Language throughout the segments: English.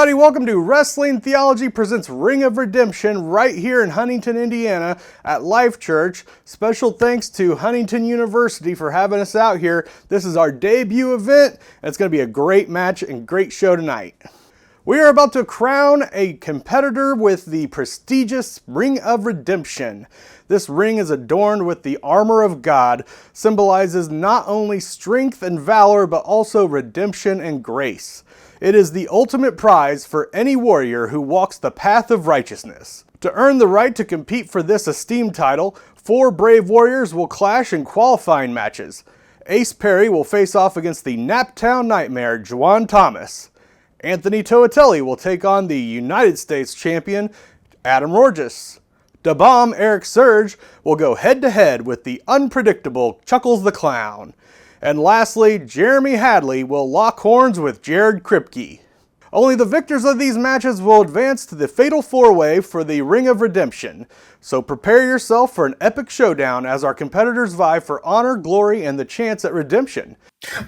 everybody, welcome to Wrestling Theology presents Ring of Redemption right here in Huntington, Indiana at Life Church. Special thanks to Huntington University for having us out here. This is our debut event, and it's going to be a great match and great show tonight. We are about to crown a competitor with the prestigious Ring of Redemption. This ring is adorned with the armor of God, symbolizes not only strength and valor, but also redemption and grace. It is the ultimate prize for any warrior who walks the path of righteousness. To earn the right to compete for this esteemed title, 4 brave warriors will clash in qualifying matches. Ace Perry will face off against the Naptown Nightmare, Juwan Thomas. Anthony Toatelli will take on the United States champion, Adam Rorges. Da Bomb Eric Surge will go head-to-head with the unpredictable Chuckles the Clown. And lastly, Jeremy Hadley will lock horns with Jared Kripke. Only the victors of these matches will advance to the Fatal 4-Way for the Ring of Redemption. So prepare yourself for an epic showdown as our competitors vie for honor, glory, and the chance at redemption.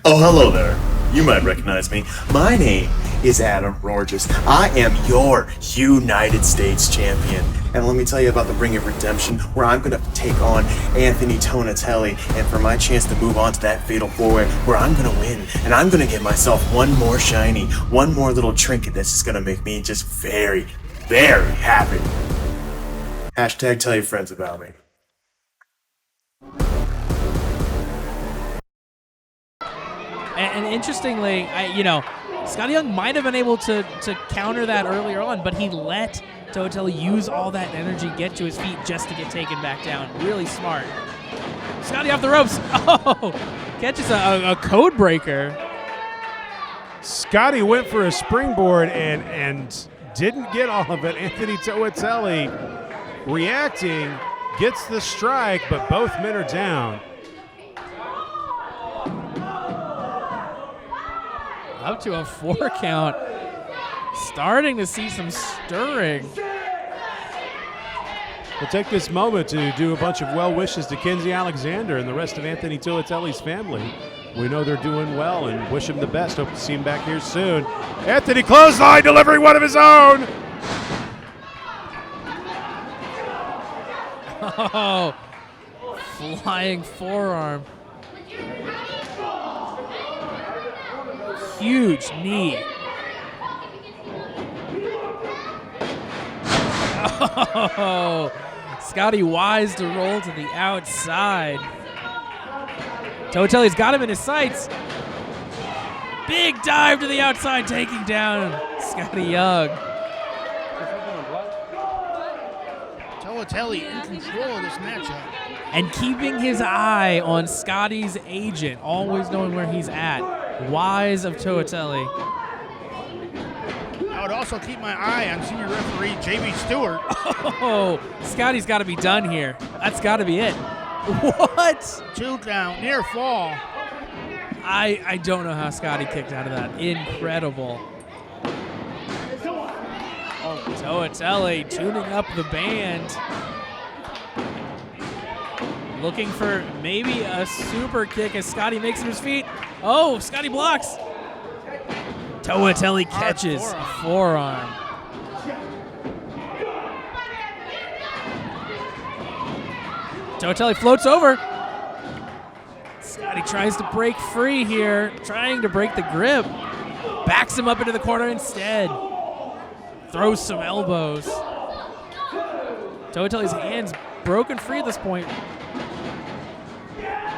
Oh, hello there. You might recognize me. My name is Adam Rorges. I am your United States champion. And let me tell you about the Ring of Redemption, where I'm going to take on Anthony Toatelli, and for my chance to move on to that Fatal 4-Way, where I'm going to win, and I'm going to get myself one more shiny, one more little trinket that's just going to make me just very, very happy. Hashtag tell your friends about me. And interestingly, Scotty Young might have been able to counter that earlier on, but he let Toatelli use all that energy, get to his feet just to get taken back down. Really smart. Scotty off the ropes. Oh, catches a code breaker. Scotty went for a springboard and didn't get all of it. Anthony Toatelli reacting, gets the strike, but both men are down. Up to a 4 count. Starting to see some stirring. We'll take this moment to do a bunch of well wishes to Kenzie Alexander and the rest of Anthony Toatelli's family. We know they're doing well and wish him the best. Hope to see him back here soon. Anthony clothesline delivering one of his own. Oh, flying forearm. Huge knee. Oh, Scotty wise to roll to the outside. Toatelli's got him in his sights. Big dive to the outside, taking down Scotty Young. Toatelli in control of this matchup. And keeping his eye on Scotty's agent, always knowing where he's at. Wise of Toatelli. I would also keep my eye on senior referee J.B. Stewart. Oh, Scotty's got to be done here. That's got to be it. What? 2 down, near fall. I don't know how Scotty kicked out of that. Incredible. Oh, Toatelli tuning up the band. Looking for maybe a super kick as Scotty makes it to his feet. Oh, Scotty blocks. Toatelli catches a forearm. Toatelli floats over. Scotty tries to break free here, trying to break the grip. Backs him up into the corner instead. Throws some elbows. Toatelli's hands broken free at this point.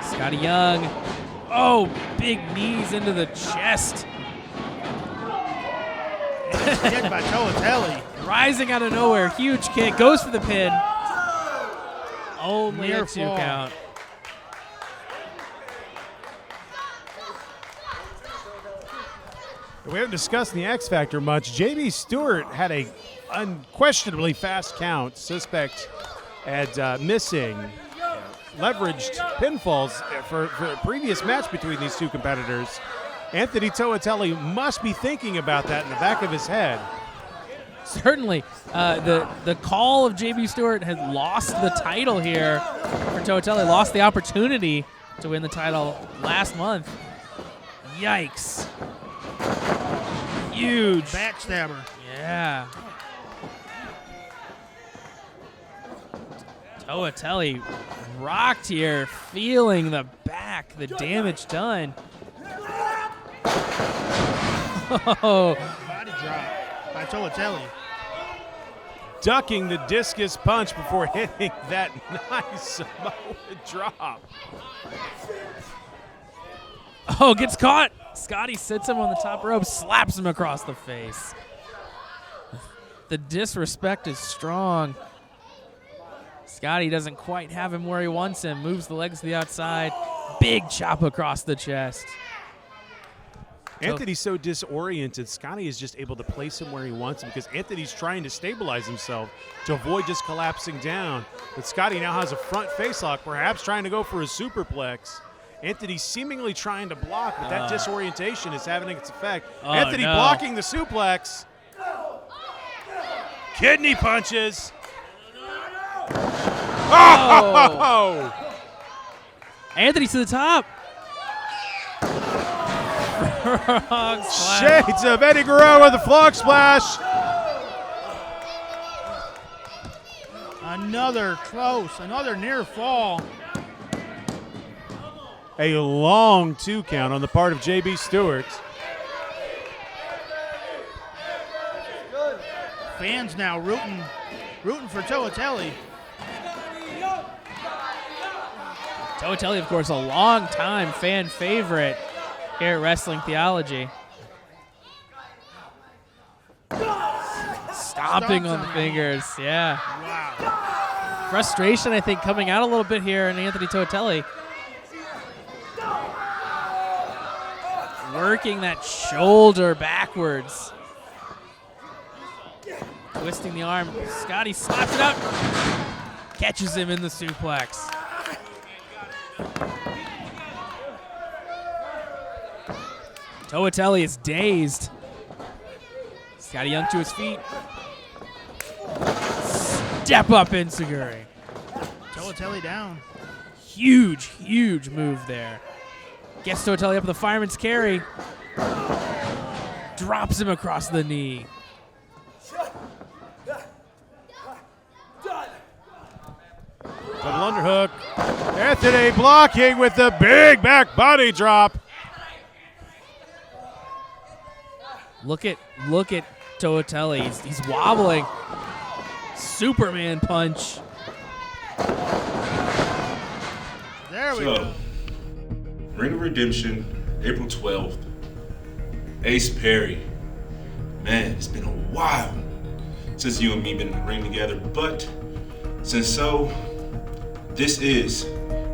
Scotty Young. Oh, big knees into the chest. Kick by Toatelli. Rising out of nowhere. Huge kick. Goes for the pin. Only Near a 2 fall. count. We haven't discussed the X Factor much. J.B. Stewart had a unquestionably fast count. Suspect at missing leveraged pinfalls for a previous match between these two competitors. Anthony Toatelli must be thinking about that in the back of his head. Certainly. The call of J.B. Stewart had lost the title here for Toatelli. Lost the opportunity to win the title last month. Yikes. Huge. Backstabber. Yeah. Toatelli rocked here, feeling the back, the damage done. Oh. Body drop by Toatelli. Ducking the discus punch before hitting that nice Samoa drop. Oh, gets caught. Scotty sits him on the top rope, slaps him across the face. The disrespect is strong. Scotty doesn't quite have him where he wants him. Moves the legs to the outside. Big chop across the chest. Anthony's so disoriented, Scotty is just able to place him where he wants him because Anthony's trying to stabilize himself to avoid just collapsing down. But Scotty now has a front facelock, perhaps trying to go for a superplex. Anthony seemingly trying to block, but that disorientation is having its effect. Anthony blocking the suplex. Kidney punches. Oh! Anthony to the top. Shades of Eddie Guerrero with a frog splash. Another close, another near fall. A long 2 count on the part of JB Stewart. Fans now rooting for Toatelli. Toatelli, of course, a long-time fan favorite here at Wrestling Theology. Stomping on the fingers, yeah. Wow. Frustration, I think, coming out a little bit here in Anthony Toatelli. Working that shoulder backwards. Twisting the arm. Scotty slaps it out. Catches him in the suplex. Toatelli is dazed. Scotty Young to his feet. Step up Enziguri. Toatelli down. Huge, huge move there. Gets Toatelli up with the fireman's carry. Drops him across the knee. Double underhook. Anthony blocking with the big back body drop. Look at Toatelli. He's wobbling. Superman punch. There we go. Ring of Redemption, April 12th. Ace Perry. Man, it's been a while since you and me been in the ring together, but since so, this is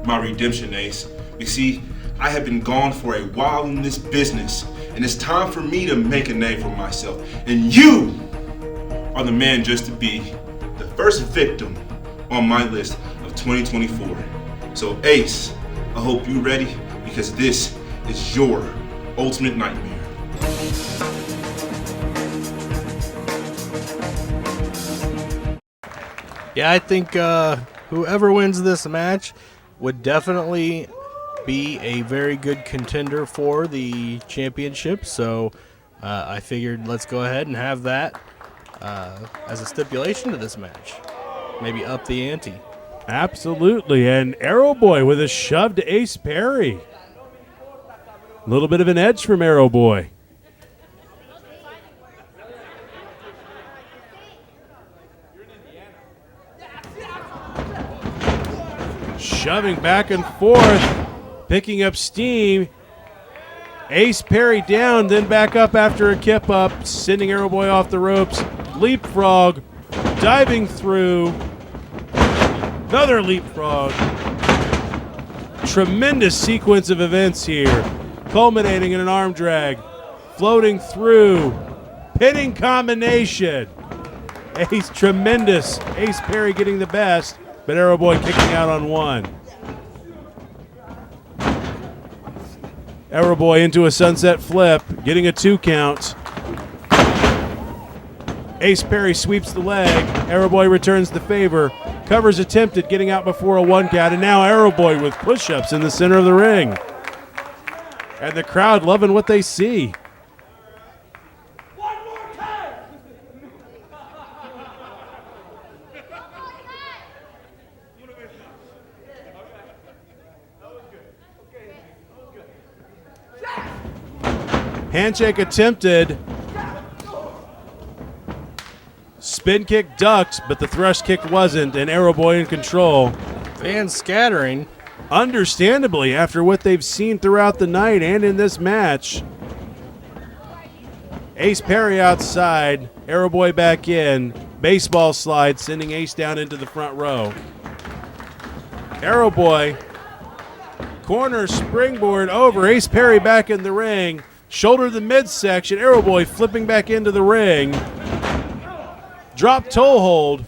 my redemption, Ace. You see, I have been gone for a while in this business, and it's time for me to make a name for myself. And you are the man just to be the first victim on my list of 2024. So Ace, I hope you're ready, because this is your ultimate nightmare. Yeah, I think whoever wins this match would definitely be a very good contender for the championship. So I figured let's go ahead and have that as a stipulation to this match. Maybe up the ante. Absolutely, and Arrow Boy with a shove to Ace Perry. A little bit of an edge from Arrow Boy. Shoving back and forth, picking up steam. Ace Perry down, then back up after a kip up, sending Arrow Boy off the ropes. Leapfrog, diving through. Another leapfrog. Tremendous sequence of events here, culminating in an arm drag, floating through, pinning combination. Ace, tremendous. Ace Perry getting the best, but Arrow Boy kicking out on one. Arrow Boy into a sunset flip, getting a 2 count. Ace Perry sweeps the leg. Arrow Boy returns the favor. Covers attempted, getting out before a 1 count. And now Arrow Boy with push-ups in the center of the ring. And the crowd loving what they see. Handshake attempted. Spin kick ducked, but the thrust kick wasn't, and Arrow Boy in control. Fans scattering. Understandably, after what they've seen throughout the night and in this match. Ace Perry outside, Arrow Boy back in. Baseball slide, sending Ace down into the front row. Arrow Boy, corner springboard over. Ace Perry back in the ring. Shoulder the midsection. Arrow Boy flipping back into the ring. Drop toe hold.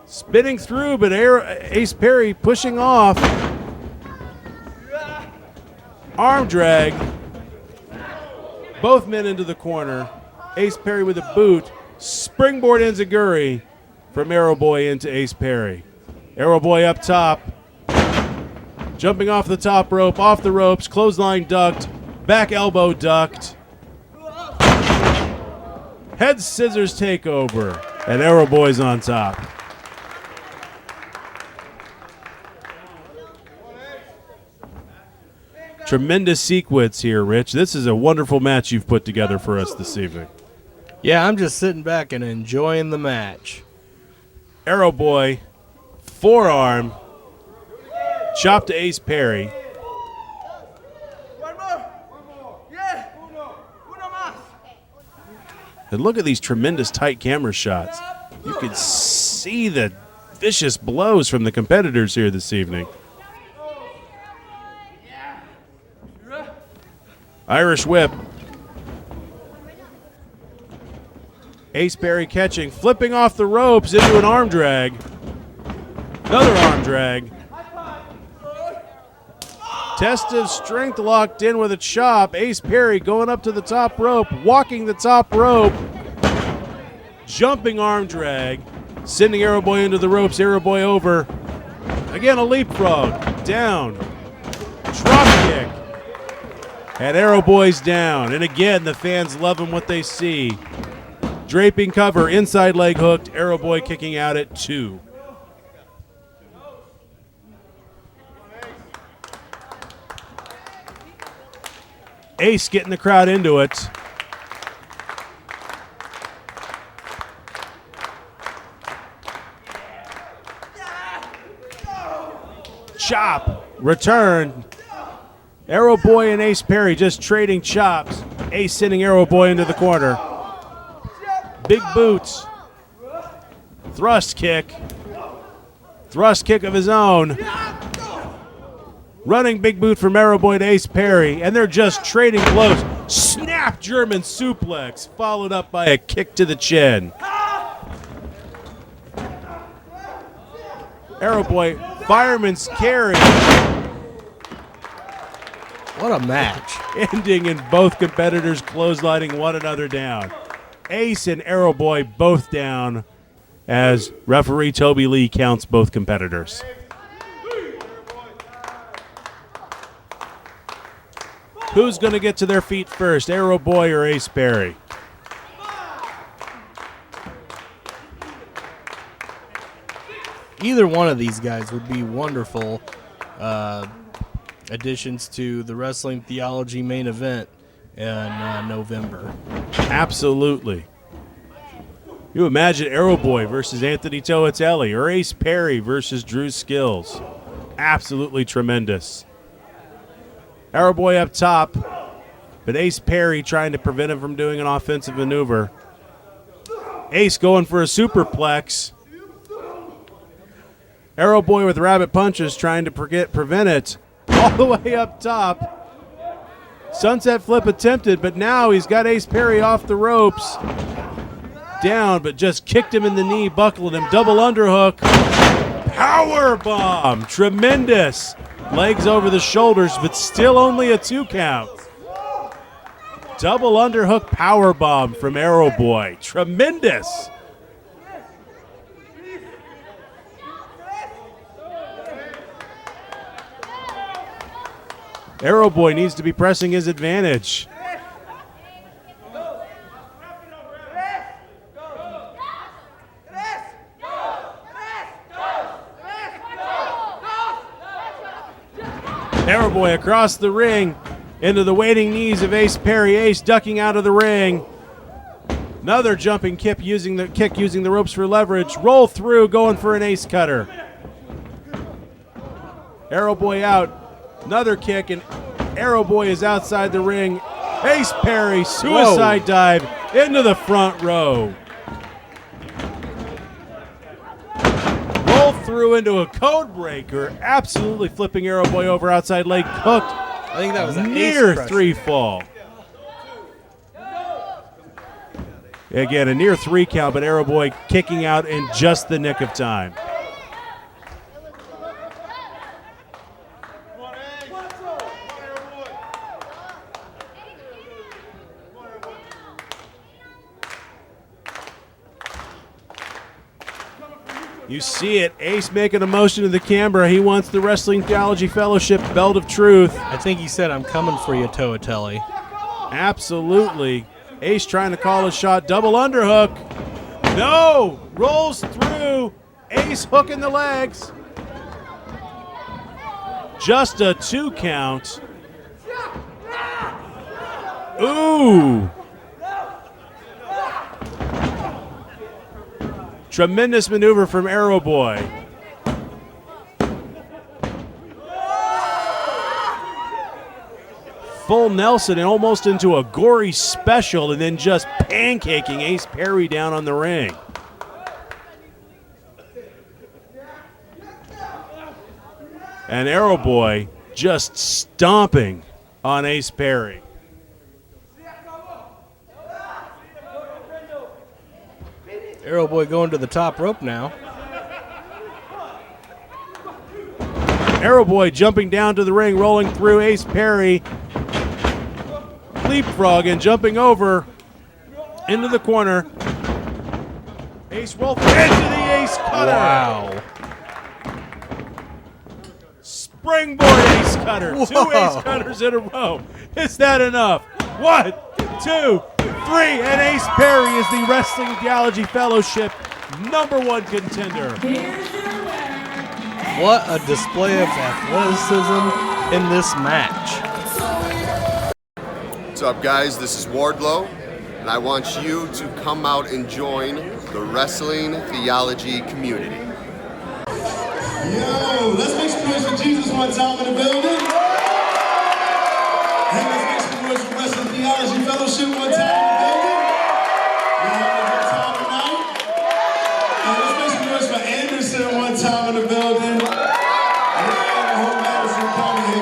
Spinning through, but Ace Perry pushing off. Arm drag. Both men into the corner. Ace Perry with a boot. Springboard enziguri from Arrow Boy into Ace Perry. Arrow Boy up top. Jumping off the top rope, off the ropes, clothesline ducked, back elbow ducked. Head scissors takeover, and Arrow Boy's on top. Tremendous sequence here, Rich. This is a wonderful match you've put together for us this evening. Yeah, I'm just sitting back and enjoying the match. Arrow Boy, forearm, chop to Ace Perry. And look at these tremendous tight camera shots. You can see the vicious blows from the competitors here this evening. Irish whip. Ace Perry catching, flipping off the ropes into an arm drag. Another arm drag. Test of strength locked in with a chop. Ace Perry going up to the top rope, walking the top rope. Jumping arm drag. Sending Arrow Boy into the ropes. Arrow Boy over. Again, a leapfrog. Down. Drop kick. And Arrow Boy's down. And again, the fans loving what they see. Draping cover, inside leg hooked. Arrow Boy kicking out at 2. Ace getting the crowd into it. Chop, return. Arrow Boy and Ace Perry just trading chops. Ace sending Arrow Boy into the corner. Big boots. Thrust kick. Thrust kick of his own. Running big boot from Arrow Boy to Ace Perry, and they're just trading blows. Snap German suplex, followed up by a kick to the chin. Arrow Boy, fireman's carry. What a match. Ending in both competitors clotheslining one another down. Ace and Arrow Boy both down as referee Toby Lee counts both competitors. Who's going to get to their feet first, Arrow Boy or Ace Perry? Either one of these guys would be wonderful additions to the Wrestling Theology main event in November. Absolutely. You imagine Arrow Boy versus Anthony Toatelli or Ace Perry versus Drew Skills. Absolutely tremendous. Arrow Boy up top, but Ace Perry trying to prevent him from doing an offensive maneuver. Ace going for a superplex. Arrow Boy with rabbit punches trying to prevent it. All the way up top. Sunset flip attempted, but now he's got Ace Perry off the ropes. Down, but just kicked him in the knee, buckling him. Double underhook. Power bomb. Tremendous. Legs over the shoulders, but still only a 2 count. Double underhook power bomb from Arrow Boy. Tremendous. Arrow Boy needs to be pressing his advantage. Arrow Boy across the ring. into the waiting knees of Ace Perry. Ace ducking out of the ring. Another jumping kick using the ropes for leverage. Roll through, going for an ace cutter. Arrow Boy out. Another kick, and Arrow Boy is outside the ring. Ace Perry, suicide dive into the front row. Roll through into a code breaker, absolutely flipping Arrow Boy over outside leg, hooked. I think that was a near 3 fall. Again, a near 3 count, but Arrow Boy kicking out in just the nick of time. You see it, Ace making a motion to the camera. He wants the Wrestling Theology Fellowship Belt of Truth. I think he said, "I'm coming for you, Toatelli." Absolutely. Ace trying to call a shot, double underhook. No! Rolls through. Ace hooking the legs. Just a 2 count. Ooh! Tremendous maneuver from Arrow Boy. Full Nelson and almost into a gory special, and then just pancaking Ace Perry down on the ring. And Arrow Boy just stomping on Ace Perry. Arrow Boy going to the top rope now. Arrow Boy jumping down to the ring, rolling through Ace Perry. Leapfrog and jumping over into the corner. Ace roll into the ace cutter. Wow. Springboard ace cutter. Whoa. 2 ace cutters in a row. Is that enough? 1, 2, 3, and Ace Perry is the Wrestling Theology Fellowship #1 contender. What a display of athleticism in this match. What's up, guys? This is Wardlow, and I want you to come out and join the Wrestling Theology community. Yo, let's make some noise for Jesus one time in the building. Hey, let's make some noise for Wrestling Theology Fellowship one time in the building. We're having a good time tonight. And let's make some noise for Anderson one time in the building.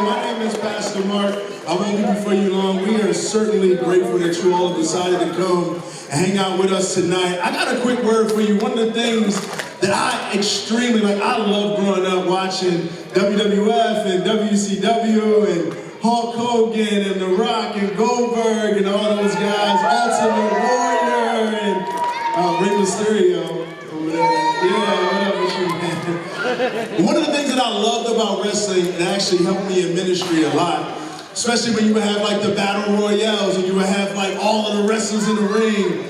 My name is Pastor Mark. I won't be before you long. We are certainly grateful that you all have decided to come and hang out with us tonight. I got a quick word for you. One of the things that I extremely like, I love growing up watching WWF and WCW and Hulk Hogan and The Rock and Goldberg and all those guys, Ultimate Warrior and Rey Mysterio over there. Yeah, what up with you, man? One of the things that I loved about wrestling, it actually helped me in ministry a lot, especially when you would have like the battle royales and you would have like all of the wrestlers in the ring.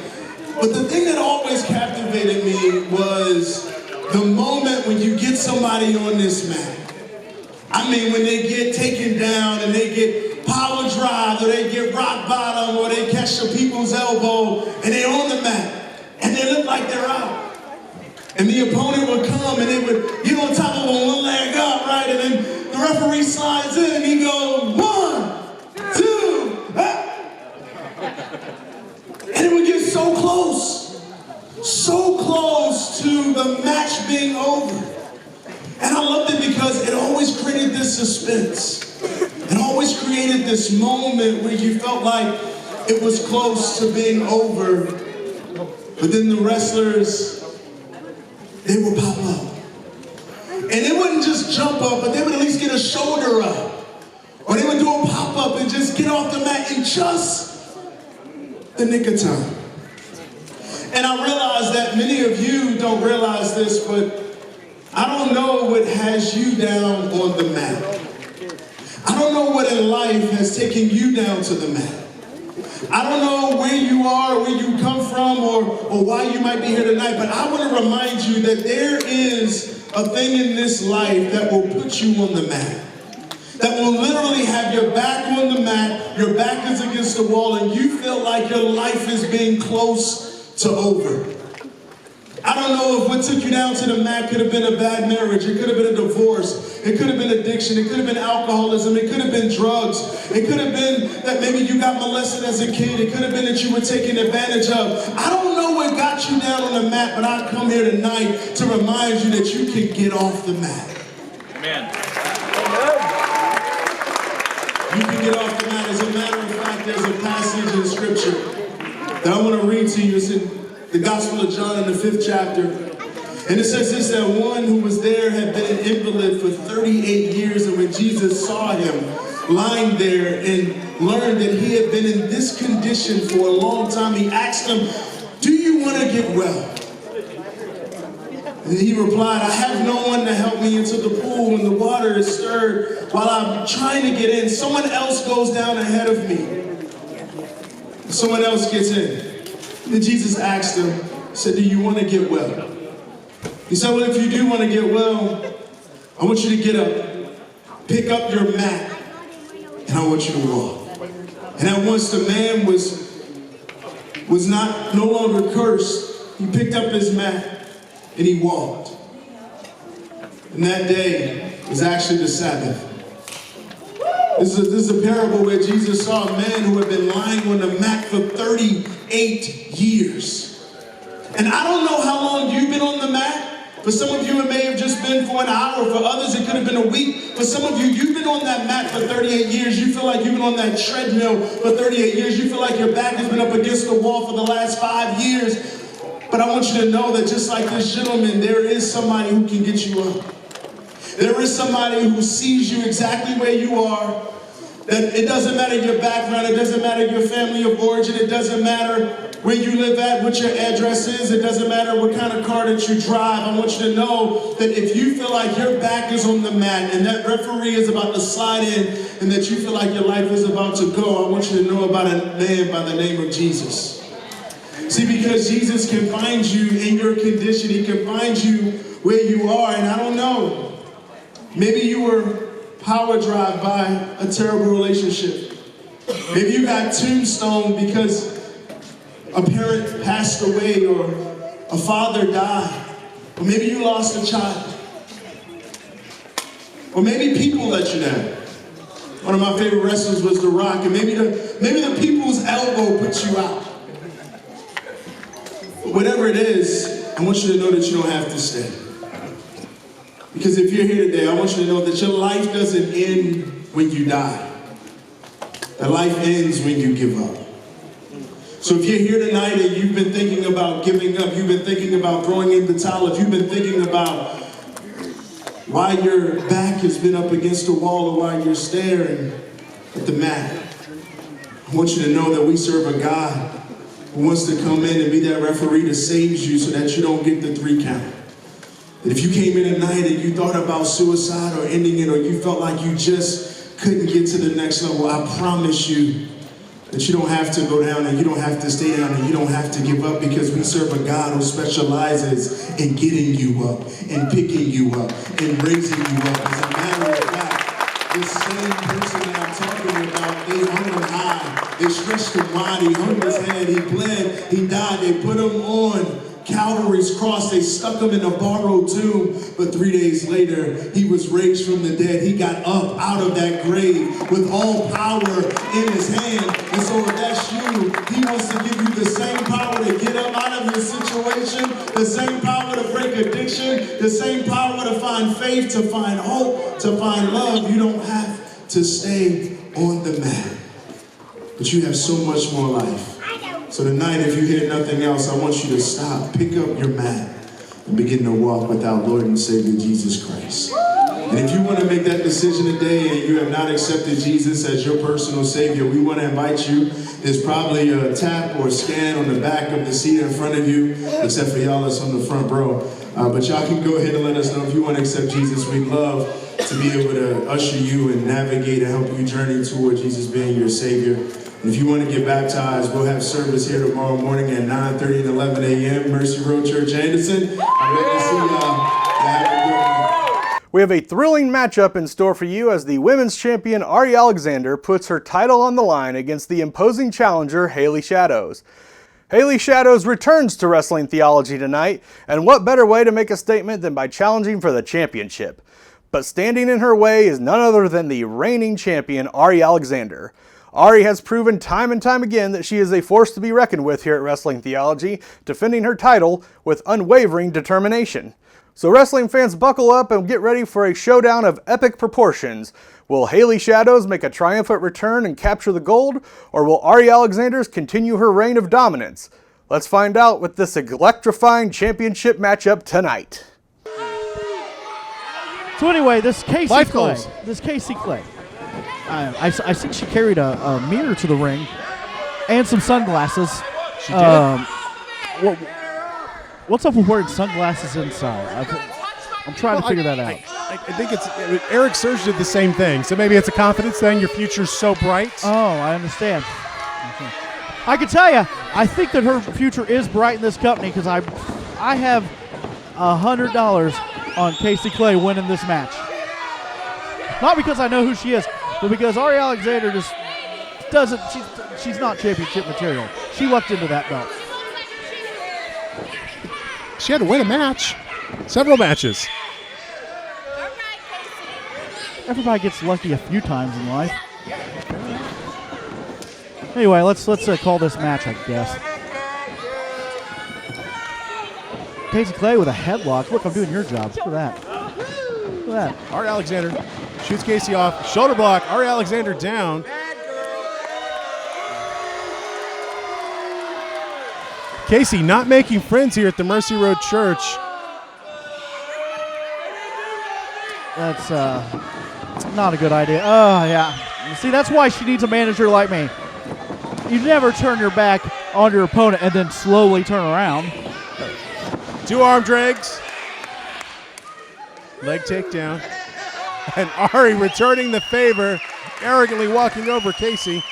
But the thing that always captivated me was the moment when you get somebody on this mat. I mean, when they get taken down and they get power drive or they get rock bottom or they catch the people's elbow and they're on the mat and they look like they're out. And the opponent would come and they would get on top of them, one leg up, right? And then the referee slides in and he goes, 1, 2, ah. And it would get so close to the match being over. And I loved it because it always created this suspense. It always created this moment where you felt like it was close to being over. But then the wrestlers, they would pop up. And they wouldn't just jump up, but they would at least get a shoulder up. Or they would do a pop-up and just get off the mat in just the nick of time. And I realize that many of you don't realize this, but I don't know what has you down on the mat. I don't know what in life has taken you down to the mat. I don't know where you are, where you come from, or why you might be here tonight, but I want to remind you that there is a thing in this life that will put you on the mat. that will literally have your back on the mat, your back is against the wall, and you feel like your life is being close to over. I don't know if what took you down to the mat could have been a bad marriage, it could have been a divorce, it could have been addiction, it could have been alcoholism, it could have been drugs, it could have been that maybe you got molested as a kid, it could have been that you were taken advantage of. I don't know what got you down on the mat, but I come here tonight to remind you that you can get off the mat. Amen. You can get off the mat. As a matter of fact, there's a passage in Scripture that I want to read to you. It's in the Gospel of John in the 5th chapter. And it says this, that one who was there had been an invalid for 38 years, and when Jesus saw him lying there and learned that he had been in this condition for a long time, he asked him, "Do you want to get well?" And he replied, "I have no one to help me into the pool when the water is stirred. While I'm trying to get in, someone else goes down ahead of me. Someone else gets in." Then Jesus asked him, said, "Do you want to get well?" He said, "Well, if you do want to get well, I want you to get up, pick up your mat, and I want you to walk." And at once the man was no longer cursed. He picked up his mat and he walked. And that day was actually the Sabbath. This is a parable where Jesus saw a man who had been lying on the mat for 38 years. And I don't know how long you've been on the mat. For some of you, it may have just been for an hour. For others, it could have been a week. For some of you, you've been on that mat for 38 years. You feel like you've been on that treadmill for 38 years. You feel like your back has been up against the wall for the last 5 years. But I want you to know that just like this gentleman, there is somebody who can get you up. There is somebody who sees you exactly where you are. That it doesn't matter your background, it doesn't matter your family of origin, it doesn't matter where you live at, what your address is, it doesn't matter what kind of car that you drive. I want you to know that if you feel like your back is on the mat and that referee is about to slide in and that you feel like your life is about to go, I want you to know about a man by the name of Jesus. See, because Jesus can find you in your condition, he can find you where you are, and I don't know, maybe you were power drive by a terrible relationship. Maybe you got tombstone because a parent passed away or a father died. Or maybe you lost a child. Or maybe people let you down. One of my favorite wrestlers was The Rock, and maybe the people's elbow put you out. But whatever it is, I want you to know that you don't have to stay. Because if you're here today, I want you to know that your life doesn't end when you die. That life ends when you give up. So if you're here tonight and you've been thinking about giving up, you've been thinking about throwing in the towel, if you've been thinking about why your back has been up against the wall or why you're staring at the mat, I want you to know that we serve a God who wants to come in and be that referee to save you so that you don't get the 3 count. That if you came in tonight and you thought about suicide or ending it, or you felt like you just couldn't get to the next level, I promise you that you don't have to go down and you don't have to stay down and you don't have to give up, because we serve a God who specializes in getting you up and picking you up and raising you up. As a matter of fact, this same person that I'm talking about, they hung him high, they stretched him wide, he hung his head, he bled, he died, they put him on Calvary's cross, they stuck him in a borrowed tomb, but 3 days later, he was raised from the dead. He got up out of that grave with all power in his hand. And so if that's you, he wants to give you the same power to get up out of your situation, the same power to break addiction, the same power to find faith, to find hope, to find love. You don't have to stay on the mat, but you have so much more life. So tonight, if you hear nothing else, I want you to stop, pick up your mat, and begin to walk with our Lord and Savior, Jesus Christ. And if you want to make that decision today and you have not accepted Jesus as your personal Savior, we want to invite you. There's probably a tap or a scan on the back of the seat in front of you, except for y'all that's on the front row. But y'all can go ahead and let us know if you want to accept Jesus. We'd love to be able to usher you and navigate and help you journey toward Jesus being your Savior. If you want to get baptized, we'll have service here tomorrow morning at 9:30 and 11 a.m. Mercy Road Church, Anderson. I'm ready to see y'all. Have a good one. We have a thrilling matchup in store for you as the women's champion Ari Alexander puts her title on the line against the imposing challenger Haley Shadows. Haley Shadows returns to Wrestling Theology tonight, and what better way to make a statement than by challenging for the championship? But standing in her way is none other than the reigning champion Ari Alexander. Ari has proven time and time again that she is a force to be reckoned with here at Wrestling Theology, defending her title with unwavering determination. So wrestling fans, buckle up and get ready for a showdown of epic proportions. Will Haley Shadows make a triumphant return and capture the gold, or will Ari Alexander continue her reign of dominance? Let's find out with this electrifying championship matchup tonight. So anyway, this Casey Life Clay. goals. This Casey Clay. I think she carried a mirror to the ring and some sunglasses. She did. What's up with wearing sunglasses inside? I'm trying to figure that out. I think Eric Surge did the same thing. So maybe it's a confidence thing. Your future's so bright. Oh, I understand. I can tell you, I think that her future is bright in this company because I have $100 on Casey Clay winning this match. Not because I know who she is, but because Ari Alexander just doesn't. She's not championship material. She lucked into that belt. She had to win a match. Several matches. Everybody gets lucky a few times in life. Anyway, let's call this match, I guess. Casey Clay with a headlock. Look, I'm doing your job. Look at that. Look at that. Ari Alexander shoots Casey off. Shoulder block. Ari Alexander down. Casey not making friends here at the Mercy Road Church. That's not a good idea. Oh, yeah. See, that's why she needs a manager like me. You never turn your back on your opponent and then slowly turn around. 2 arm drags. Leg takedown. And Ari returning the favor, arrogantly walking over Casey.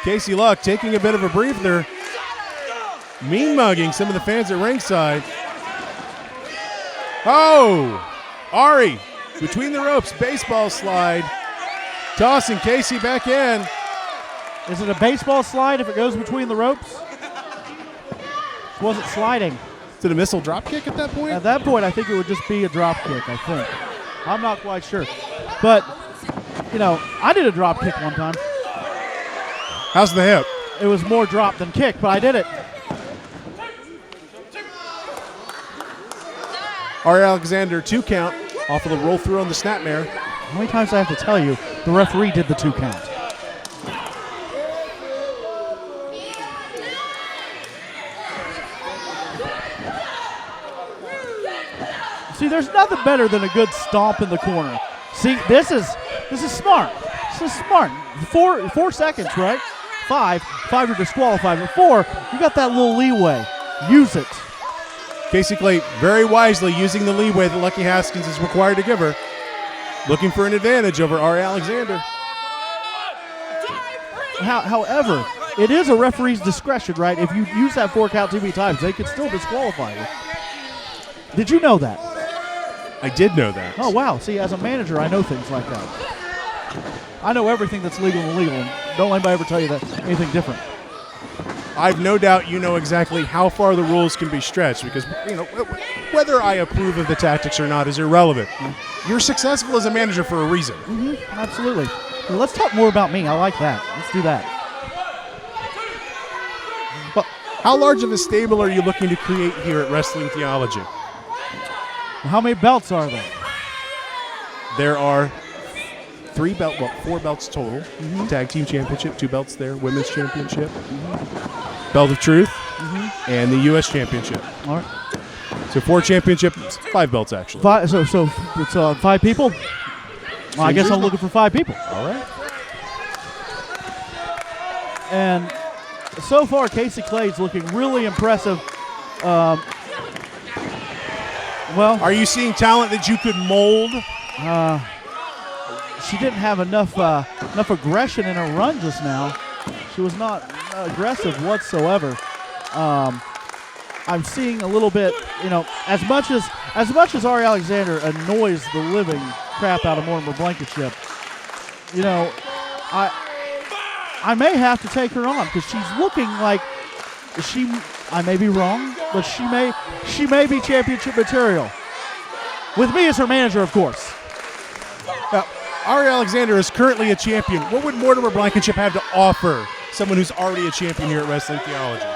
Casey Luck taking a bit of a breather, mean mugging some of the fans at ringside. Oh, Ari between the ropes, baseball slide, tossing Casey back in. Is it a baseball slide if it goes between the ropes? It wasn't sliding. Is it a missile drop kick at that point? At that point, I think it would just be a drop kick, I think. I'm not quite sure. But, I did a drop kick one time. How's the hip? It was more drop than kick, but I did it. Ari Alexander 2 count off of the roll through on the snapmare. How many times do I have to tell you the referee did the 2 count? See, there's nothing better than a good stomp in the corner. See, this is smart. This is smart. 4 seconds, right? 5 you're disqualified. But 4, you got that little leeway. Use it. Casey Clay very wisely using the leeway that Lucky Haskins is required to give her. Looking for an advantage over Ari Alexander. However, it is a referee's discretion, right? If you use that 4 count too many times, they could still disqualify you. Did you know that? I did know that. Oh, wow. See, as a manager, I know things like that. I know everything that's legal and illegal, and don't let anybody ever tell you that anything different. I've no doubt you know exactly how far the rules can be stretched because, whether I approve of the tactics or not is irrelevant. You're successful as a manager for a reason. Mm-hmm, absolutely. Well, let's talk more about me. I like that. Let's do that. Well, how large of a stable are you looking to create here at Wrestling Theology? How many belts are there? There are 4 belts total. Mm-hmm. Tag team championship, 2 belts there. Women's championship, belt of truth, and the U.S. championship. All right. So 4 championships, 5 belts actually. So it's 5 people. Well, I guess I'm looking for 5 people. All right. And so far, Casey Clay's looking really impressive. Are you seeing talent that you could mold? she didn't have enough aggression in her run just now. She was not aggressive whatsoever. I'm seeing a little bit, as much as Ari Alexander annoys the living crap out of Mortimer Blankenship, I may have to take her on because she's looking like I may be wrong, but she may be championship material. With me as her manager, of course. Now, Ari Alexander is currently a champion. What would Mortimer Blankenship have to offer someone who's already a champion here at Wrestling Theology?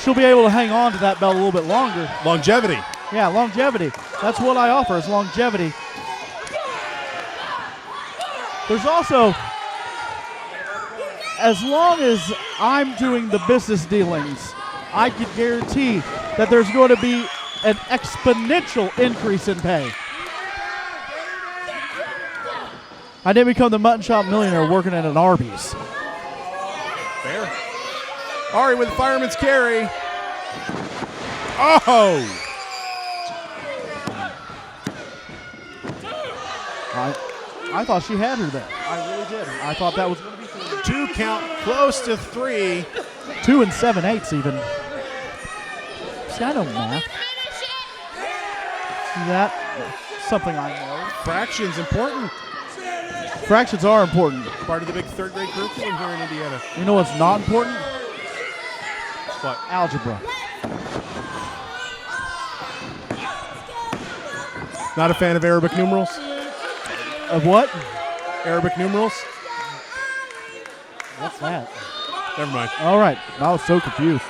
She'll be able to hang on to that belt a little bit longer. Longevity. Yeah, longevity. That's what I offer, is longevity. There's also, as long as I'm doing the business dealings, I can guarantee that there's going to be an exponential increase in pay. I didn't become the mutton shop millionaire working at an Arby's. Fair. Ari with the fireman's carry. Oh! I thought she had her there. I really did. I thought that was going to be 2 count, close to 3. 2 7/8 even. See, I know math. See that? Something I know. Fractions important. Fractions are important. Part of the big third grade curriculum here in Indiana. You know what's not important? What? Algebra. Not a fan of Arabic numerals? Of what? Arabic numerals? What's that? Never mind. All right. I was so confused.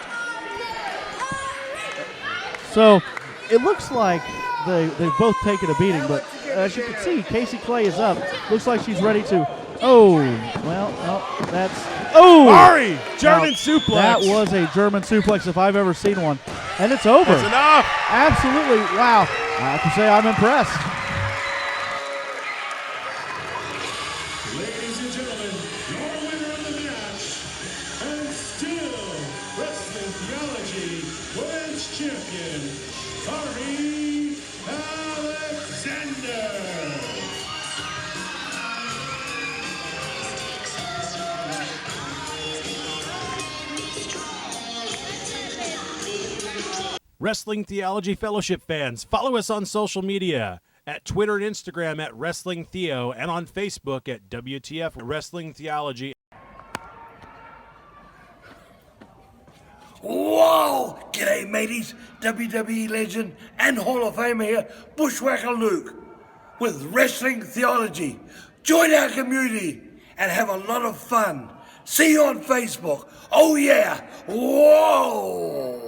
So it looks like they've both taken a beating, but as you can see, Casey Clay is up. Looks like she's ready to. Oh, well, no, that's. Oh! Ari! German suplex. That was a German suplex if I've ever seen one. And it's over. That's enough. Absolutely. Wow. I have to say I'm impressed. Ladies and gentlemen, your winner of the match, and still Wrestling Theology Women's Champion, Ari Alexander. Wrestling Theology Fellowship fans, follow us on social media at Twitter and Instagram at Wrestling Theo and on Facebook at WTF Wrestling Theology. Whoa! G'day, mateys. WWE legend and Hall of Famer here, Bushwhacker Luke, with Wrestling Theology. Join our community and have a lot of fun. See you on Facebook. Oh, yeah. Whoa!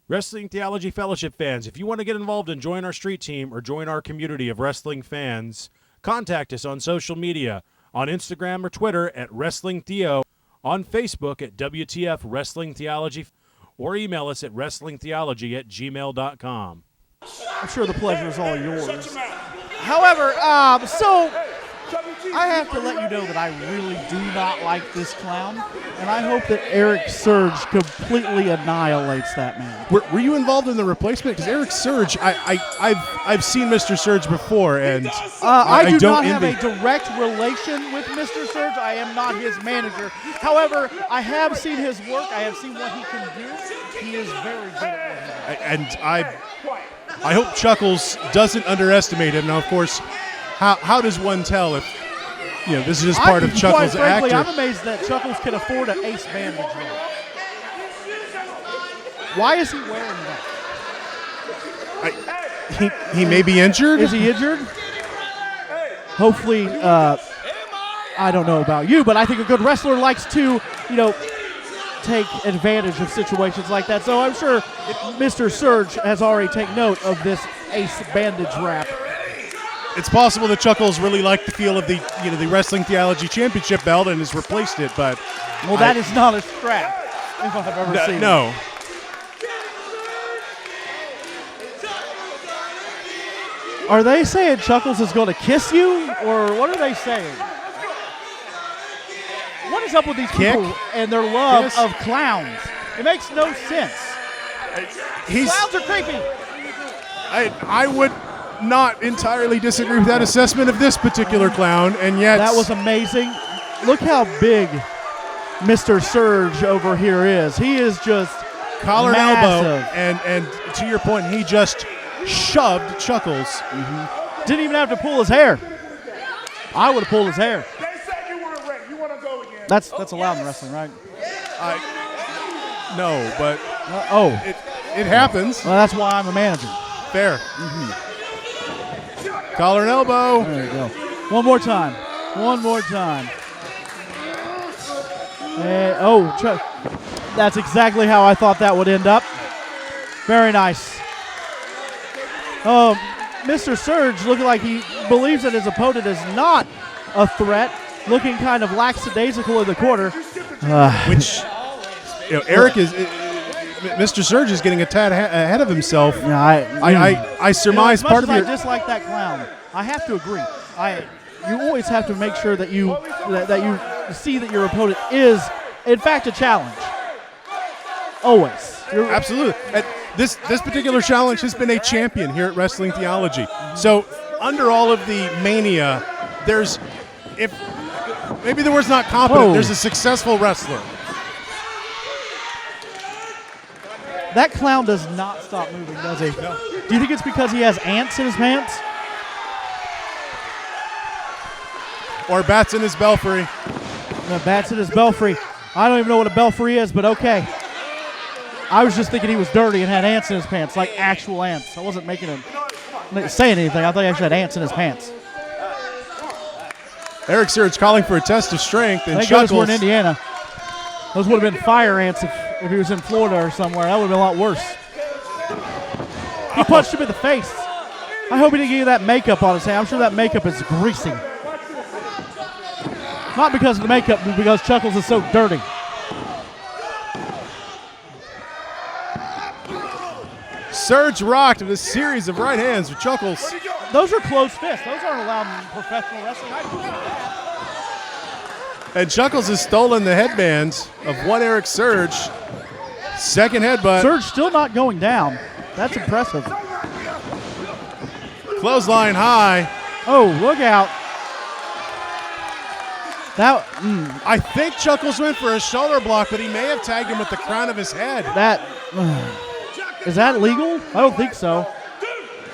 Wrestling Theology Fellowship fans, if you want to get involved and join our street team or join our community of wrestling fans, contact us on social media, on Instagram or Twitter at Wrestling Theo, on Facebook at WTF Wrestling Theology, or email us at wrestlingtheology@gmail.com. I'm sure the pleasure is all yours. However, so I have to let you know that I really do not like this clown, and I hope that Eric Surge completely annihilates that man. Were you involved in the replacement? Because Eric Surge, I've seen Mr. Surge before, and I do don't not have envy. a direct relation with Mr. Surge. I am not his manager. However, I have seen his work. I have seen what he can do. He is very good at what he does. And I hope Chuckles doesn't underestimate him. Now, of course, how does one tell if this is just part of Chuckles' quite frankly, actor? I'm amazed that Chuckles can afford an ace bandage. Why is he wearing that? He may be injured. Is he injured? Hopefully, I don't know about you, but I think a good wrestler likes to, take advantage of situations like that. So I'm sure Mr. Surge has already taken note of this ace bandage wrap. It's possible that Chuckles really liked the feel of the Wrestling Theology Championship belt and has replaced it, but that is not a strap if I've ever seen it. No. Are they saying Chuckles is going to kiss you, or what are they saying? What is up with these people and their love of clowns? It makes no sense. Clowns are creepy. I would not entirely disagree with that assessment of this particular clown, and yet That was amazing. Look how big Mr. Surge over here is. He is just collar and massive. elbow, and to your point, he just shoved Chuckles. Didn't even have to pull his hair. I would have pulled his hair. They said you want to ring. You want to go again? That's allowed in wrestling, right? No, but Oh, it happens. well, that's why I'm a manager. Fair. Collar and elbow. There you go. One more time. One more time. Chuck. That's exactly how I thought that would end up. Very nice. Oh, Mr. Surge looking like he believes that his opponent is not a threat, looking kind of lackadaisical in the corner. Which, Eric is. Mr. Surge is getting a tad ahead of himself. Yeah, I surmise as much part as of your. I dislike that clown. I have to agree. You always have to make sure that you see that your opponent is, in fact, a challenge. Always. Absolutely. This particular challenge has been a champion here at Wrestling Theology. So under all of the mania, if maybe the word's not competent, there's a successful wrestler. That clown does not stop moving, does he? No. Do you think it's because he has ants in his pants? Or bats in his belfry. No, bats in his belfry. I don't even know what a belfry is, but okay. I was just thinking he was dirty and had ants in his pants, like actual ants. I wasn't making him saying anything. I thought he actually had ants in his pants. Eric Surge calling for a test of strength, and Thank goodness Chuckles. we're in Indiana. Those would have been fire ants if he was in Florida or somewhere. That would have been a lot worse. He punched him in the face. I hope he didn't give you that makeup on his hand. I'm sure that makeup is greasy. Not because of the makeup, but because Chuckles is so dirty. Surge rocked with a series of right hands with Chuckles. Those are closed fists. Those aren't allowed in professional wrestling. And Chuckles has stolen the headbands of one Eric Surge. Second headbutt. Surge still not going down. That's impressive. Clothesline high. Oh, look out. I think Chuckles went for a shoulder block, but he may have tagged him with the crown of his head. Is that legal? I don't think so.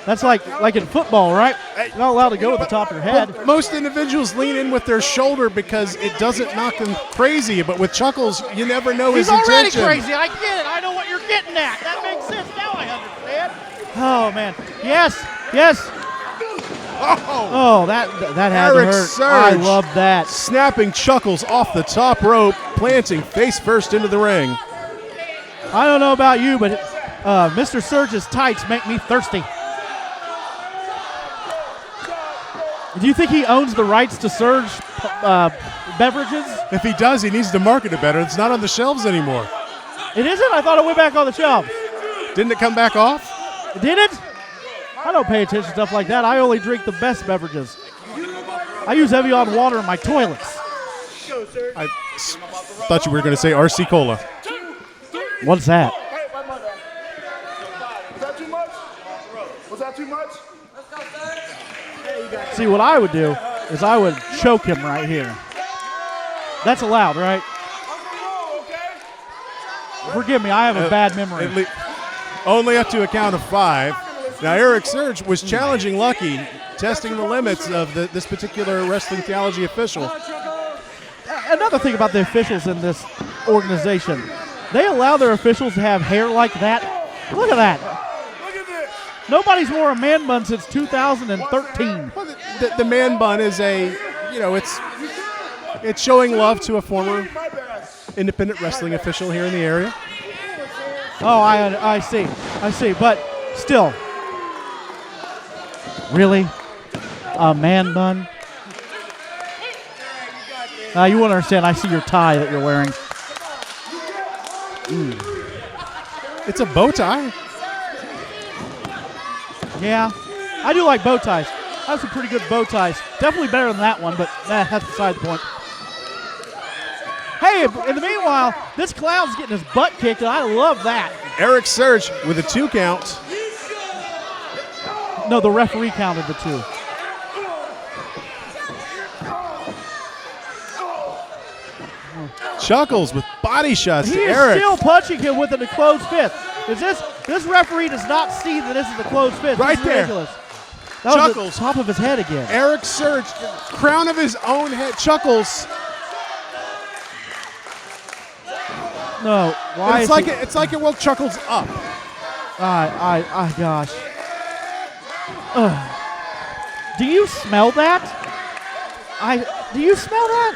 That's like in football, right? You're not allowed to go with the top of your head. Well, most individuals lean in with their shoulder because it doesn't knock them crazy, but with Chuckles, you never know his intention. He's already crazy. I get it. I know what you're getting at. That makes sense. Now I understand. Oh, man. Yes. Oh, that had Eric to hurt. Surge I love that. Snapping Chuckles off the top rope, planting face first into the ring. I don't know about you, but Mr. Surge's tights make me thirsty. Do you think he owns the rights to Surge beverages? If he does, he needs to market it better. It's not on the shelves anymore. It isn't? I thought it went back on the shelves. Didn't it come back off? Did it? I don't pay attention to stuff like that. I only drink the best beverages. I use Evian water in my toilets. I thought you were going to say RC Cola. What's that? Was that too much? Was that too much? See, what I would do is I would choke him right here. That's allowed, right? Forgive me, I have a bad memory. Only up to a count of 5. Now, Eric Surge was challenging Lucky, testing the limits of this particular Wrestling Theology official. Another thing about the officials in this organization, they allow their officials to have hair like that. Look at that. Nobody's worn a man bun since 2013. Well, the man bun is it's showing love to a former independent wrestling official here in the area. Oh, I see, but still. Really? A man bun? You won't understand. I see your tie that you're wearing. It's a bow tie. Yeah, I do like bow ties. I have some pretty good bow ties. Definitely better than that one, but that's beside the point. Hey, in the meanwhile, this clown's getting his butt kicked, and I love that. Eric Surge with a 2 count. No, the referee counted the 2. Chuckles with body shots He to is Eric. still punching him with a closed fist. This referee does not see that this is a closed fist. Right this is there. ridiculous. That Chuckles. was the top of his head again. Eric Surge, crown of his own head. Chuckles. No, why? It's is like he, it's like it woke Chuckles up. Gosh. Do you smell that? Do you smell that?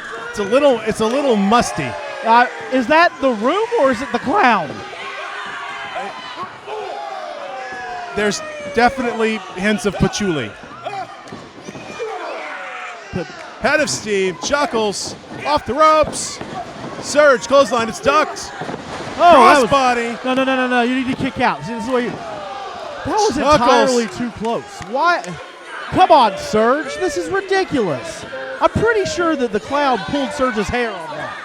It's a little musty. Is that the room or is it the clown? There's definitely hints of patchouli. Head of steam, Chuckles off the ropes. Surge, clothesline, it's ducked. Oh, Crossbody. No. You need to kick out. See, this is where that was Chuckles. entirely too close. Why? Come on, Surge. This is ridiculous. I'm pretty sure that the clown pulled Surge's hair on that.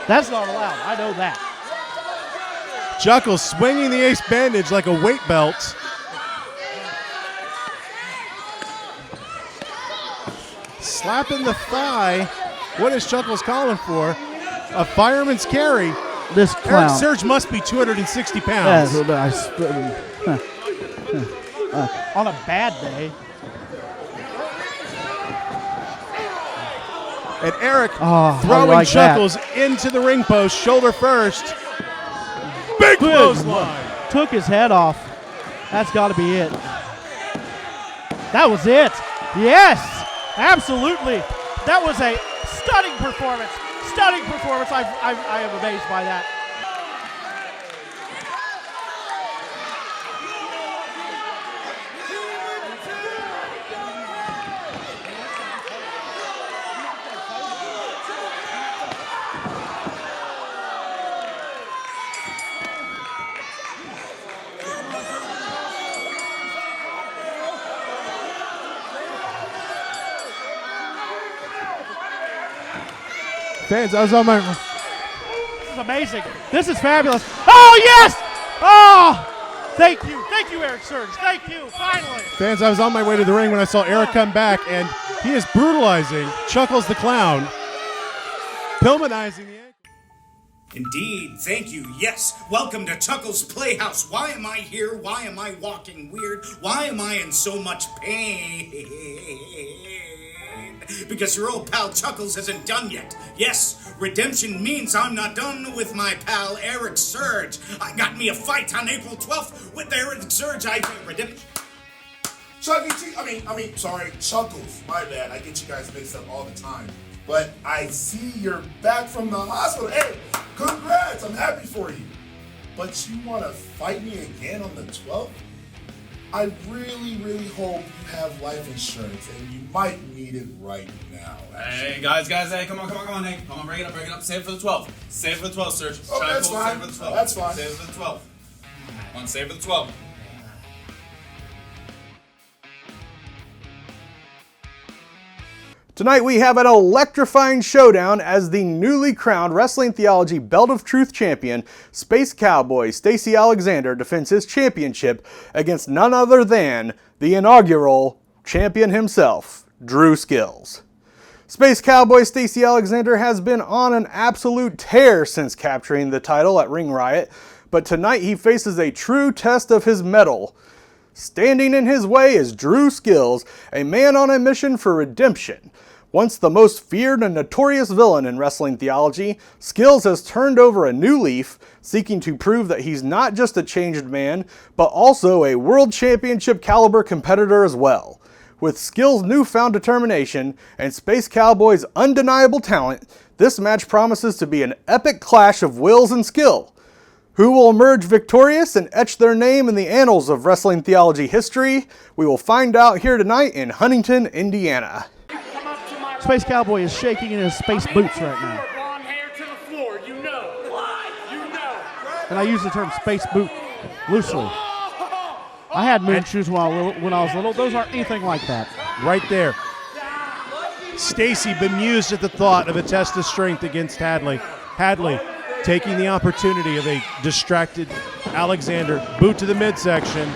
That's not allowed. I know that. Chuckles swinging the ace bandage like a weight belt. Slapping the thigh. What is Chuckles calling for? A fireman's carry. This clown. Eric Surge must be 260 pounds. On a bad day. And Eric I throwing like Chuckles into the ring post, shoulder first. Big clothesline. Took his head off. That's got to be it. That was it. Yes, absolutely. That was a stunning performance. Stunning performance. I am amazed by that. Fans, I was on my... This is amazing. This is fabulous. Oh, yes! Oh, thank you, Eric Surge. Thank you, finally. Fans, I was on my way to the ring when I saw Eric come back, and he is brutalizing Chuckles the Clown, Pillmanizing the ankle. Indeed, thank you. Yes, welcome to Chuckles Playhouse. Why am I here? Why am I walking weird? Why am I in so much pain? Because your old pal Chuckles isn't done yet. Yes, redemption means I'm not done with my pal Eric Surge. I got me a fight on April 12th with Eric Surge. Redemption. Chuckles. My bad. I get you guys mixed up all the time. But I see you're back from the hospital. Hey, congrats. I'm happy for you. But you want to fight me again on the 12th? I really, really hope you have life insurance, and you might need it right now. Actually. Hey, guys, hey, come on, hey. Come on, bring it up. Save it for the 12th. Save it for the 12th, Serge. Oh, that's fine. Save it for the 12th. That's fine. Save it for the 12th. Come on, save it for the 12th. Tonight we have an electrifying showdown as the newly crowned Wrestling Theology Belt of Truth champion, Space Cowboy Stacey Alexander, defends his championship against none other than the inaugural champion himself, Drew Skills. Space Cowboy Stacey Alexander has been on an absolute tear since capturing the title at Ring Riot, but tonight he faces a true test of his mettle. Standing in his way is Drew Skills, a man on a mission for redemption. Once the most feared and notorious villain in wrestling theology, Skills has turned over a new leaf, seeking to prove that he's not just a changed man, but also a world championship caliber competitor as well. With Skills' newfound determination and Space Cowboy's undeniable talent, this match promises to be an epic clash of wills and skill. Who will emerge victorious and etch their name in the annals of wrestling theology history? We will find out here tonight in Huntington, Indiana. Space Cowboy is shaking in his space boots right now. And I use the term space boot loosely. I had moon shoes when I was little. Those aren't anything like that. Right there. Stacey bemused at the thought of a test of strength against Hadley. Hadley taking the opportunity of a distracted Alexander. Boot to the midsection.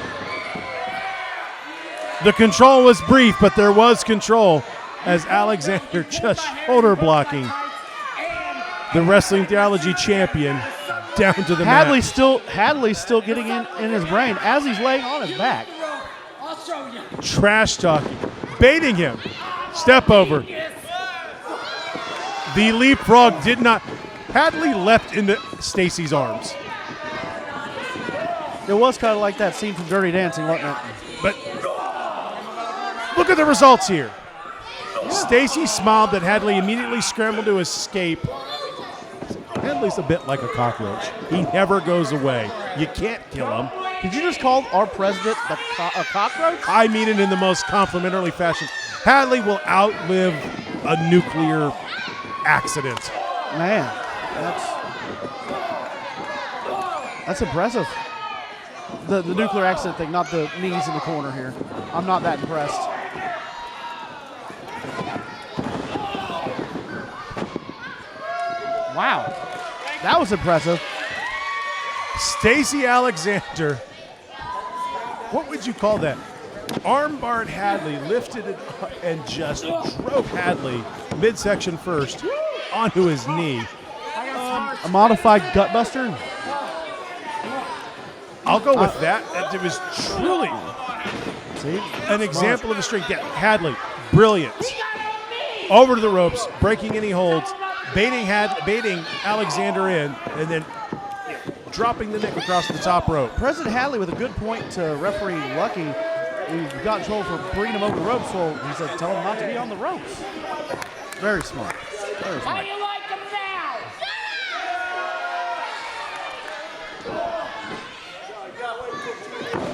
The control was brief, but there was control as Alexander just shoulder blocking the Wrestling Theology champion down to the mat. Hadley's still getting in his brain as he's laying on his back. Trash talking, baiting him. Step over. The leapfrog did not. Hadley leapt into Stacy's arms. It was kind of like that scene from Dirty Dancing, wasn't it? But look at the results here. Stacy smiled, but Hadley immediately scrambled to escape. Hadley's a bit like a cockroach. He never goes away. You can't kill him. Did you just call our president a cockroach? I mean it in the most complimentary fashion. Hadley will outlive a nuclear accident. Man, that's impressive. The nuclear accident thing, not the knees in the corner here. I'm not that impressed. Wow, that was impressive. Stacy Alexander, what would you call that? Armbarred Hadley, lifted it up and just drove Hadley midsection first onto his knee. A modified gutbuster? I'll go with that. It was truly an example of the strength. Yeah, Hadley, brilliant. Over to the ropes, breaking any holds, baiting Alexander in, and then dropping the neck across the top rope. President Hadley with a good point to referee Lucky. He got in trouble for bringing him over the ropes. Well, he said, tell him not to be on the ropes. Very smart. Very smart. How do you like him now?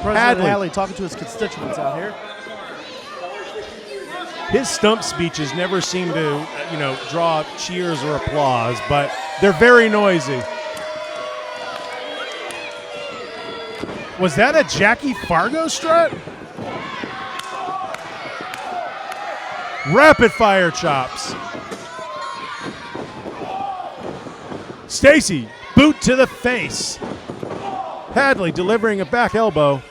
President Hadley talking to his constituents out here. His stump speeches never seem to, draw cheers or applause, but they're very noisy. Was that a Jackie Fargo strut? Rapid fire chops. Stacy, boot to the face. Hadley delivering a back elbow.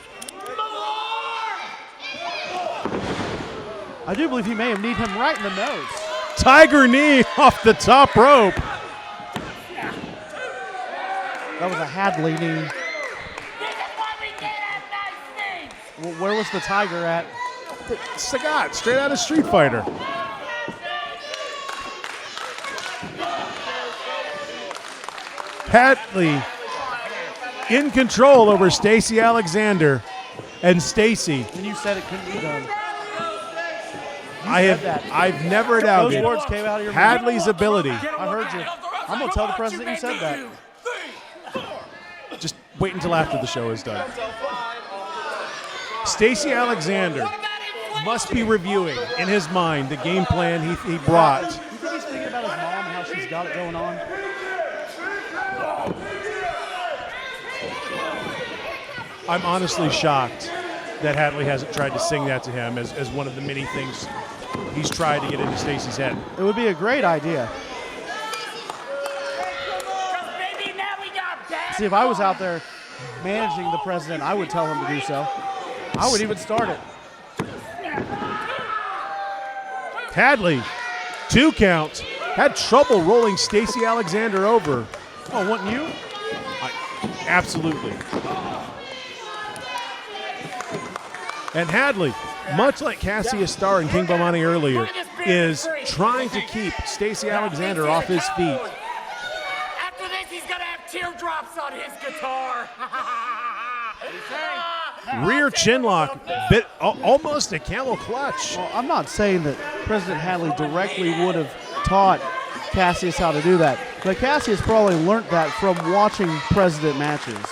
I do believe he may have kneed him right in the nose. Tiger knee off the top rope. That was a Hadley knee. Well, where was the tiger at? Sagat, straight out of Street Fighter. Hadley in control over Stacy Alexander, and Stacy. And you said it couldn't be done. I've never doubted those words came out of your Hadley's mouth. ability. I heard you. I'm gonna tell the president you said that. Just wait until after the show is done. Stacy Alexander must be reviewing in his mind the game plan he brought. You think he's thinking about his mom and how she's got it going on? I'm honestly shocked that Hadley hasn't tried to sing that to him as one of the many things he's tried to get into Stacy's head. It would be a great idea. See, if I was out there managing the president, I would tell him to do so. I would even start it. Hadley, 2 count, had trouble rolling Stacy Alexander over. Oh, wouldn't you? Absolutely. And Hadley, much like Cassius Starr and King Bomani earlier, is trying to keep Stacy Alexander off his feet. After this, he's gonna have teardrops on his guitar. Rear chinlock, almost a camel clutch. Well, I'm not saying that President Hadley directly would have taught Cassius how to do that, but Cassius probably learned that from watching president matches.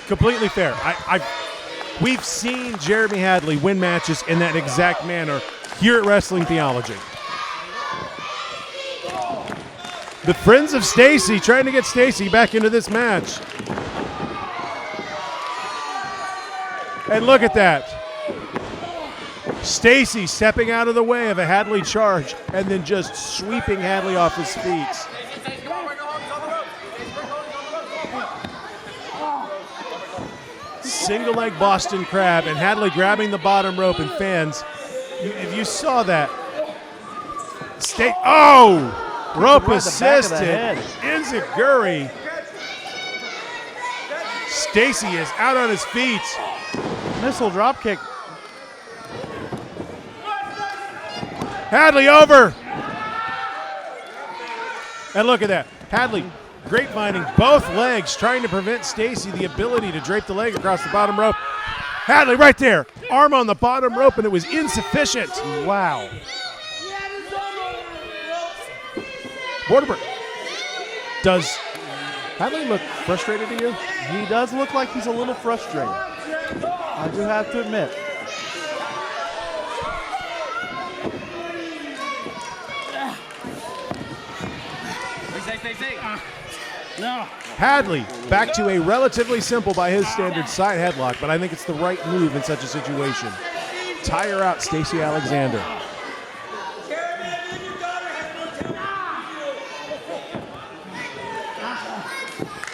Completely fair. We've seen Jeremy Hadley win matches in that exact manner here at Wrestling Theology. The friends of Stacy trying to get Stacy back into this match. And look at that. Stacy stepping out of the way of a Hadley charge and then just sweeping Hadley off his feet. single leg Boston Crab, and Hadley grabbing the bottom rope. And fans, if you saw that, rope Right assisted Enziguri. Stacy is out on his feet. Missile drop kick. Hadley over. And look at that. Hadley grapevining both legs, trying to prevent Stacy the ability to drape the leg across the bottom rope. Hadley right there. Arm on the bottom rope, and it was insufficient. Wow. Borderberg. Does Hadley look frustrated to you? He does look like he's a little frustrated. I do have to admit. No. Hadley back to a relatively simple by his standards side headlock, but I think it's the right move in such a situation. Tire out Stacey Alexander.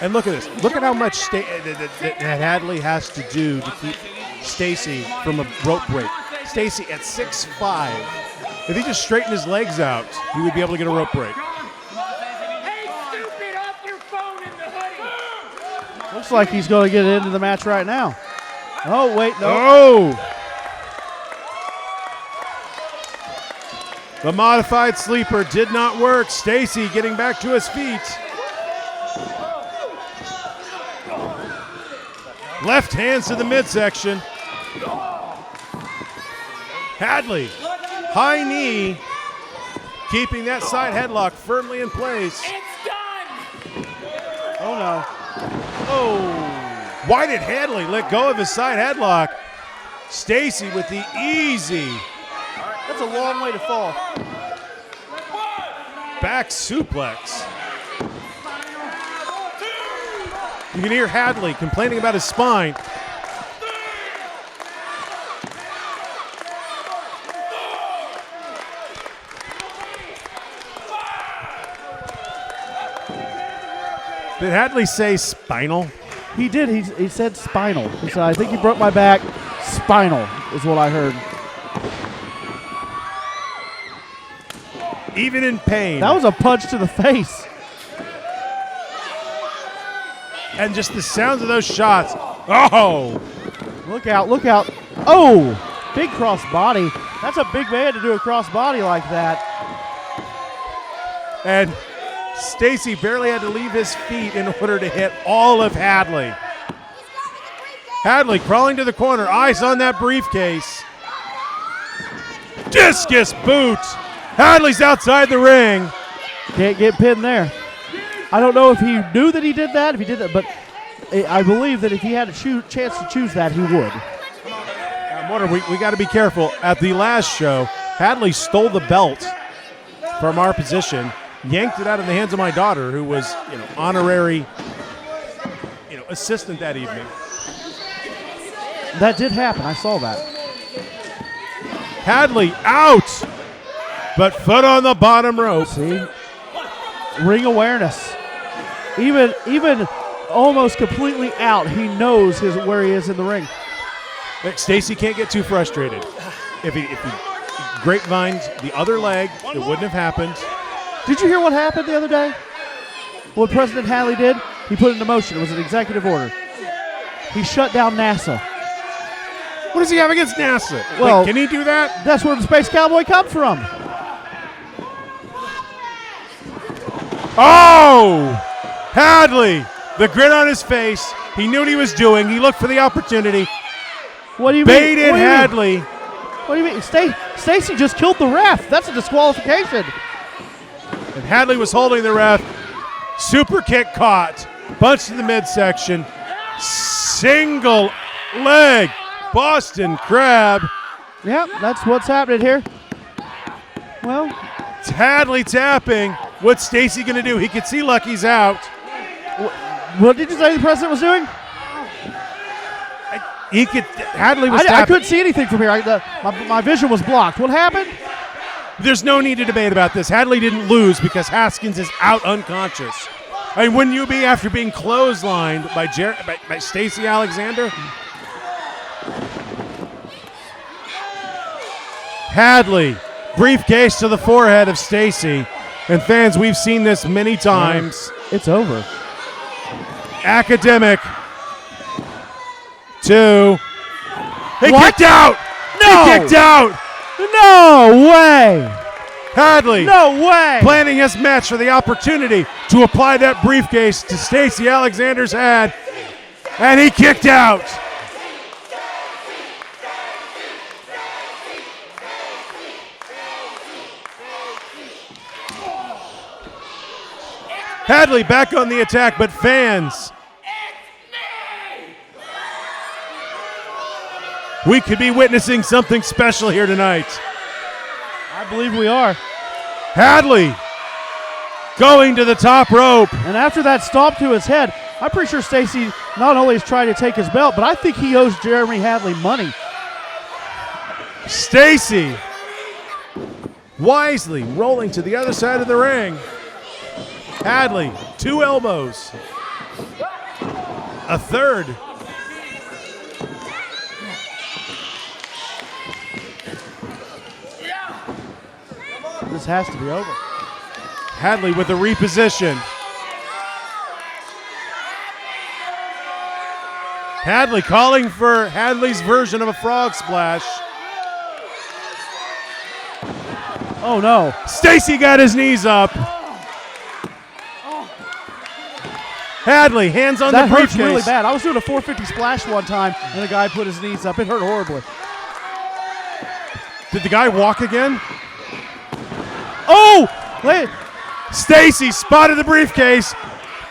And look at this. Look at how much that Hadley has to do to keep Stacy from a rope break. Stacy at 6'5". If he just straightened his legs out, he would be able to get a rope break. Looks like he's going to get into the match right now. Oh, wait, no. Oh! The modified sleeper did not work. Stacy getting back to his feet. Left hands to the midsection. Hadley, high knee, keeping that side headlock firmly in place. Oh, no. Oh. Why did Hadley let go of his side headlock? Stacy with the easy. That's a long way to fall. Back suplex. You can hear Hadley complaining about his spine. Did Hadley say spinal? He did. He said spinal. He said, I think he broke my back. Spinal is what I heard. Even in pain. That was a punch to the face. And just the sounds of those shots. Oh! Look out, look out. Oh! Big cross body. That's a big man to do a cross body like that. And Stacy barely had to leave his feet in order to hit all of Hadley. Hadley crawling to the corner, eyes on that briefcase. Discus boot. Hadley's outside the ring. Can't get pinned there. I don't know if he knew that he did that, if he did that, but I believe that if he had a chance to choose that, he would. We got to be careful. At the last show, Hadley stole the belt from our position, yanked it out of the hands of my daughter, who was, honorary, assistant that evening. That did happen. I saw that. Hadley out, but foot on the bottom rope. See, ring awareness. Even almost completely out, he knows where he is in the ring. Stacy can't get too frustrated. If he grapevined the other leg, it wouldn't have happened. Did you hear what happened the other day? What President Hadley did? He put into motion. It was an executive order. He shut down NASA. What does he have against NASA? Well, can he do that? That's where the Space Cowboy comes from. Oh! Hadley, the grin on his face. He knew what he was doing. He looked for the opportunity. What do you Baited mean? Hadley. What do you mean? Stacy just killed the ref. That's a disqualification. And Hadley was holding the ref. Super kick caught. Bunch to the midsection. Single leg Boston Crab. Yep, that's what's happening here. Well, it's Hadley tapping. What's Stacy going to do? He could see Lucky's out. What did you say the president was doing? Hadley was tapping. I couldn't see anything from here. My vision was blocked. What happened? There's no need to debate about this. Hadley didn't lose because Haskins is out unconscious. I mean, wouldn't you be after being clotheslined by Stacey Alexander? Hadley, briefcase to the forehead of Stacy. And fans, we've seen this many times. It's over. Academic. 2. He What? kicked out! No! He kicked out! No way! Hadley. No way! Planning his match for the opportunity to apply that briefcase to Stacy Alexander's head. And he kicked out. Hadley back on the attack, but fans. We could be witnessing something special here tonight. I believe we are. Hadley going to the top rope. And after that stomp to his head, I'm pretty sure Stacy not only is trying to take his belt, but I think he owes Jeremy Hadley money. Stacy wisely rolling to the other side of the ring. Hadley, 2 elbows. A third. This has to be over. Hadley with the reposition. Hadley calling for Hadley's version of a frog splash. Oh no. Stacy got his knees up. Hadley, hands on that the briefcase. Hurts really bad. I was doing a 450 splash one time, and a guy put his knees up. It hurt horribly. Did the guy walk again? Oh! Wait. Stacy spotted the briefcase,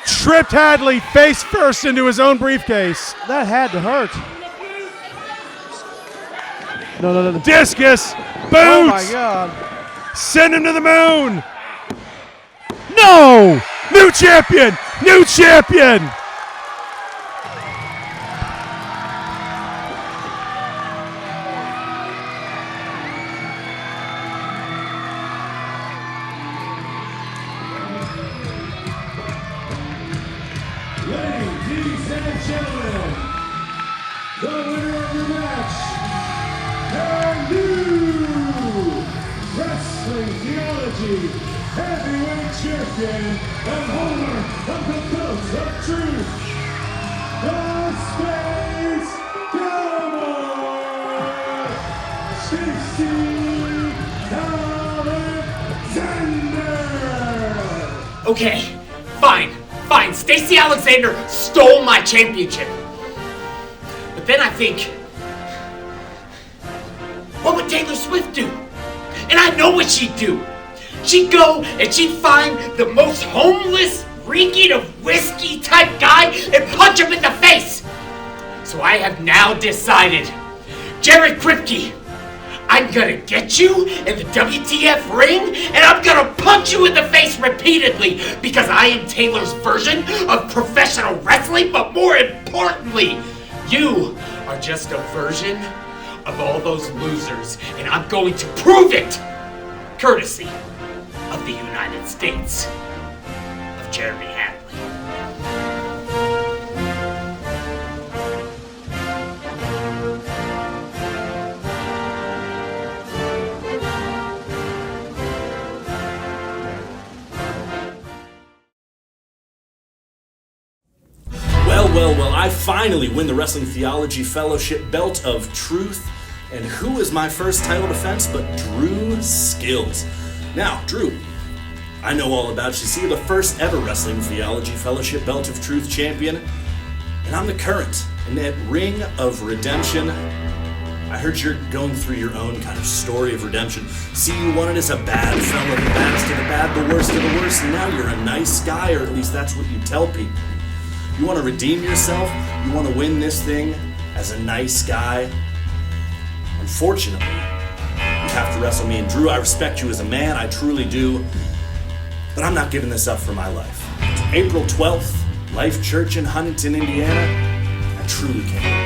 tripped Hadley face first into his own briefcase. That had to hurt. No. Discus, boots. Oh my God. Send him to the moon. No! New champion! New champion! Ladies and gentlemen, the winner of your match, the new Wrestling Theology heavyweight champion and holder of the belt of truth, the Space Cowboy, Stacy Alexander. Okay, fine. Stacy Alexander stole my championship. But then I think, what would Taylor Swift do? And I know what she'd do. She'd go and she'd find the most homeless, reeking of whiskey type guy and punch him in the face. So I have now decided, Jared Kripke, I'm gonna get you in the WTF ring and I'm gonna punch you in the face repeatedly because I am Taylor's version of professional wrestling, but more importantly, you are just a version of all those losers, and I'm going to prove it, courtesy of the United States of Jeremy Hadley. Well, I finally win the Wrestling Theology Fellowship Belt of Truth. And who is my first title defense but Drew Skills? Now, Drew, I know all about you. See, you're the first ever Wrestling Theology Fellowship Belt of Truth champion. And I'm the current. And at Ring of Redemption, I heard you're going through your own kind of story of redemption. See, you wanted as a bad fella, the baddest of the bad, the worst of the worst, and now you're a nice guy, or at least that's what you tell people. You want to redeem yourself? You want to win this thing as a nice guy? Unfortunately, you have to wrestle me. And Drew, I respect you as a man, I truly do. But I'm not giving this up for my life. April 12th, Life Church in Huntington, Indiana. I truly can't